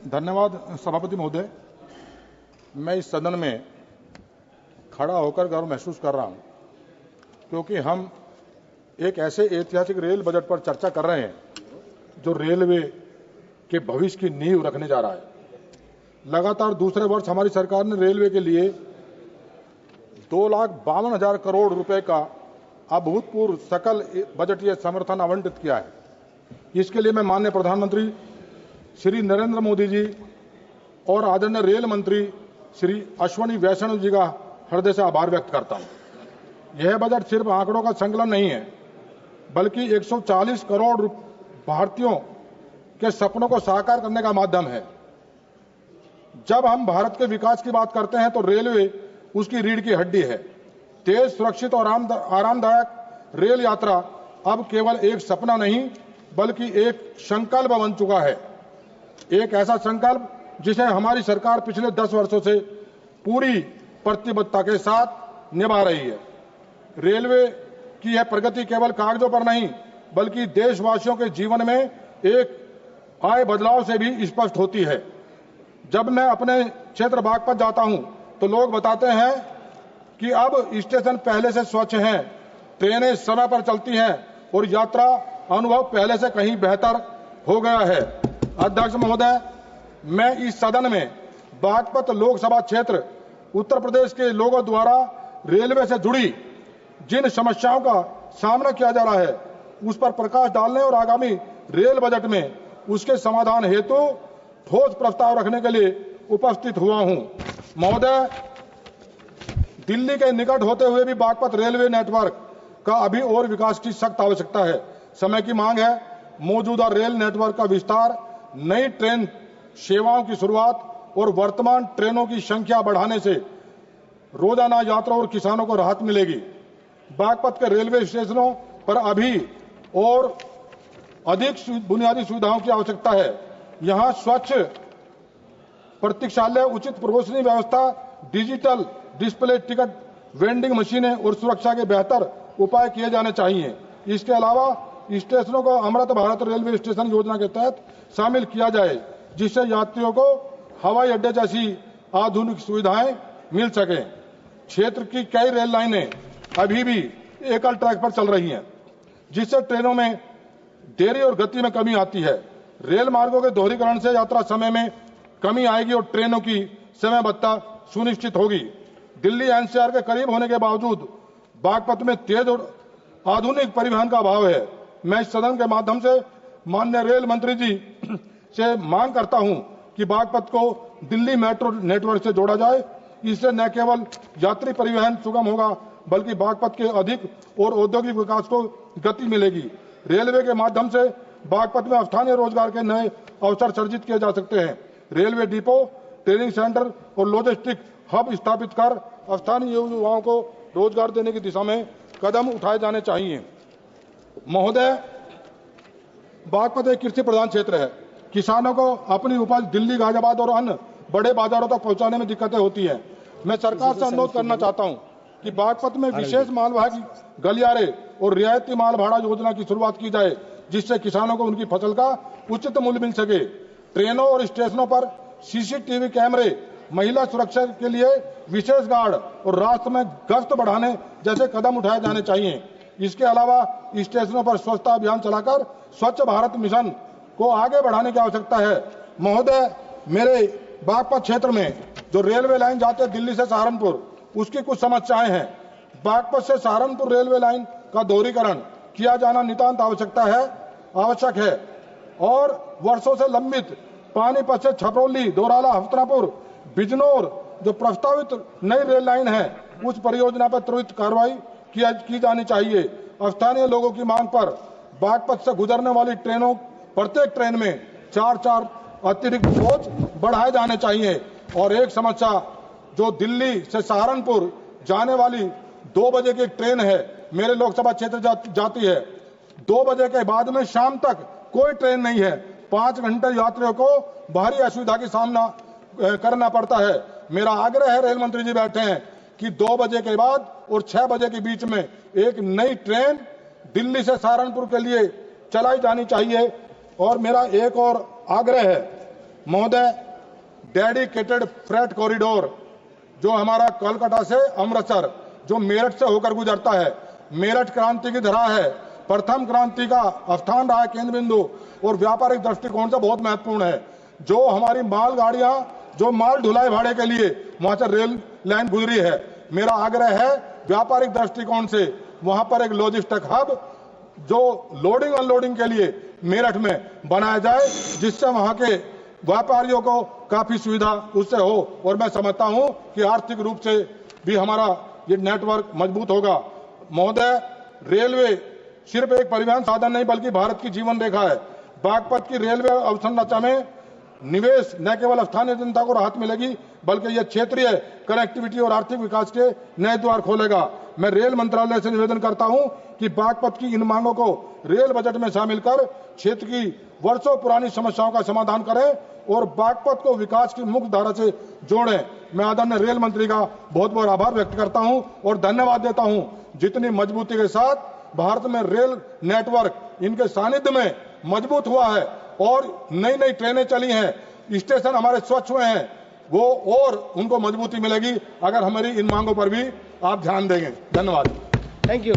धन्यवाद सभापति महोदय। मैं इस सदन में खड़ा होकर गर्व महसूस कर रहा हूं क्योंकि हम एक ऐसे ऐतिहासिक रेल बजट पर चर्चा कर रहे हैं जो रेलवे के भविष्य की नींव रखने जा रहा है। लगातार दूसरे वर्ष हमारी सरकार ने रेलवे के लिए 2,52,000 करोड़ रुपए का अभूतपूर्व सकल बजटीय समर्थन आवंटित किया है। इसके लिए मैं माननीय प्रधानमंत्री श्री नरेंद्र मोदी जी और आदरणीय रेल मंत्री श्री अश्विनी वैष्णव जी का हृदय से आभार व्यक्त करता हूं। यह बजट सिर्फ आंकड़ों का संकलन नहीं है, बल्कि 140 करोड़ भारतीयों के सपनों को साकार करने का माध्यम है। जब हम भारत के विकास की बात करते हैं तो रेलवे उसकी रीढ़ की हड्डी है। तेज, सुरक्षित और आरामदायक रेल यात्रा अब केवल एक सपना नहीं बल्कि एक संकल्प बन चुका है। एक ऐसा संकल्प जिसे हमारी सरकार पिछले 10 वर्षों से पूरी प्रतिबद्धता के साथ निभा रही है। रेलवे की यह प्रगति केवल कागजों पर नहीं बल्कि देशवासियों के जीवन में एक आए बदलाव से भी स्पष्ट होती है। जब मैं अपने क्षेत्र बागपत जाता हूं तो लोग बताते हैं कि अब स्टेशन पहले से स्वच्छ हैं, ट्रेनें समय पर चलती हैं और यात्रा अनुभव पहले से कहीं बेहतर हो गया है। अध्यक्ष महोदय, मैं इस सदन में बागपत लोकसभा क्षेत्र उत्तर प्रदेश के लोगों द्वारा रेलवे से जुड़ी जिन समस्याओं का सामना किया जा रहा है उस पर प्रकाश डालने और आगामी रेल बजट में उसके समाधान हेतु ठोस प्रस्ताव रखने के लिए उपस्थित हुआ हूं। महोदय, दिल्ली के निकट होते हुए भी बागपत रेलवे नेटवर्क का अभी और विकास की सख्त आवश्यकता है। समय की मांग है। मौजूदा रेल नेटवर्क का विस्तार, नई ट्रेन सेवाओं की शुरुआत और वर्तमान ट्रेनों की संख्या बढ़ाने से रोजाना यात्रा और किसानों को राहत मिलेगी। बागपत के रेलवे स्टेशनों पर अभी और अधिक बुनियादी सुविधाओं की आवश्यकता है। यहां स्वच्छ प्रतीक्षालय, उचित प्रवेशनी व्यवस्था, डिजिटल डिस्प्ले, टिकट वेंडिंग मशीनें और सुरक्षा के बेहतर उपाय किए जाने चाहिए। इसके अलावा स्टेशनों को अमृत भारत रेलवे स्टेशन योजना के तहत शामिल किया जाए, जिससे यात्रियों को हवाई अड्डे जैसी आधुनिक सुविधाएं मिल सकें। क्षेत्र की कई रेल लाइनें अभी भी एकल ट्रैक पर चल रही हैं, जिससे ट्रेनों में देरी और गति में कमी आती है। रेल मार्गों के दोहरीकरण से यात्रा समय में कमी आएगी और ट्रेनों की समयबद्धता सुनिश्चित होगी। दिल्ली एनसीआर के करीब होने के बावजूद बागपत में तेज और आधुनिक परिवहन का अभाव है। मैं इस सदन के माध्यम से माननीय रेल मंत्री जी से मांग करता हूं कि बागपत को दिल्ली मेट्रो नेटवर्क से जोड़ा जाए। इससे न केवल यात्री परिवहन सुगम होगा बल्कि बागपत के अधिक और औद्योगिक विकास को गति मिलेगी। रेलवे के माध्यम से बागपत में स्थानीय रोजगार के नए अवसर सृजित किए जा सकते हैं। रेलवे डिपो, ट्रेनिंग सेंटर और लॉजिस्टिक हब स्थापित कर स्थानीय युवाओं को रोजगार देने की दिशा में कदम उठाए जाने चाहिए। महोदय, बागपत एक कृषि प्रधान क्षेत्र है। किसानों को अपनी उपज दिल्ली, गाजियाबाद और अन्य बड़े बाजारों तक पहुंचाने में दिक्कतें होती हैं। मैं सरकार से अनुरोध करना चाहता हूं कि बागपत में विशेष मालवाहक गलियारे और रियायती माल भाड़ा योजना की शुरुआत की जाए, जिससे किसानों को उनकी फसल का उचित मूल्य मिल सके। ट्रेनों और स्टेशनों पर सीसीटीवी कैमरे, महिला सुरक्षा के लिए विशेष गार्ड और रास्ते में गश्त बढ़ाने जैसे कदम उठाए जाने चाहिए। इसके अलावा स्टेशनों पर स्वच्छता अभियान चलाकर स्वच्छ भारत मिशन को आगे बढ़ाने की आवश्यकता है। महोदय, मेरे बागपत क्षेत्र में जो रेलवे लाइन जाते हैं दिल्ली से सहारनपुर, उसकी कुछ समस्याएं हैं। बागपत से सहारनपुर रेलवे लाइन का दोहरीकरण किया जाना नितांत आवश्यक है और वर्षों से लंबित पानीपत से छपरौली, दोराला, हस्तिनापुर, बिजनौर जो प्रस्तावित नई रेल लाइन है उस परियोजना पर त्वरित कार्रवाई की जानी चाहिए। स्थानीय लोगों की मांग पर बागपत से गुजरने वाली ट्रेनों, प्रत्येक ट्रेन में 4 अतिरिक्त कोच बढ़ाए जाने चाहिए। और एक समस्या जो दिल्ली से सहारनपुर जाने वाली 2 बजे की ट्रेन है, मेरे लोकसभा क्षेत्र जाती है, 2 बजे के बाद में शाम तक कोई ट्रेन नहीं है। 5 घंटे यात्रियों को भारी असुविधा की सामना करना पड़ता है। मेरा आग्रह है, रेल मंत्री जी बैठे हैं, कि 2 बजे के बाद और 6 बजे के बीच में एक नई ट्रेन दिल्ली से सहारनपुर के लिए चलाई जानी चाहिए। और मेरा एक और आग्रह है, महोदय, डेडिकेटेड फ्रेट कॉरिडोर जो हमारा कोलकाता से अमृतसर जो मेरठ से होकर गुजरता है, मेरठ क्रांति की धरा है, प्रथम क्रांति का स्थान रहा है, केंद्र बिंदु और व्यापारिक दृष्टिकोण से बहुत महत्वपूर्ण है। जो हमारी माल गाड़ियां जो माल ढुलाई भाड़े के लिए वहां से रेल लाइन गुजरी है, मेरा आग्रह है व्यापारिक दृष्टिकोण से वहां पर एक लॉजिस्टिक हब जो लोडिंग अनलोडिंग के लिए मेरठ में बनाया जाए, जिससे वहां के व्यापारियों को काफी सुविधा उससे हो। और मैं समझता हूं कि आर्थिक रूप से भी हमारा ये नेटवर्क मजबूत होगा। महोदय, रेलवे सिर्फ एक परिवहन साधन नहीं बल्कि भारत की जीवन रेखा है। बागपत की रेलवे अवसंरचना में निवेश न केवल स्थानीय जनता को राहत मिलेगी बल्कि यह क्षेत्रीय कनेक्टिविटी और आर्थिक विकास के नए द्वार खोलेगा। मैं रेल मंत्रालय से निवेदन करता हूं कि बागपत की इन मांगों को रेल बजट में शामिल कर क्षेत्र की वर्षों पुरानी समस्याओं का समाधान करें और बागपत को विकास की मुख्य धारा से जोड़ें। मैं आदरणीय रेल मंत्री का बहुत बहुत आभार व्यक्त करता हूं और धन्यवाद देता हूं जितनी मजबूती के साथ भारत में रेल नेटवर्क इनके सानिध्य में मजबूत हुआ है और नई नई ट्रेनें चली हैं, स्टेशन हमारे स्वच्छ हुए हैं, वो और उनको मजबूती मिलेगी अगर हमारी इन मांगों पर भी आप ध्यान देंगे। धन्यवाद। Thank you.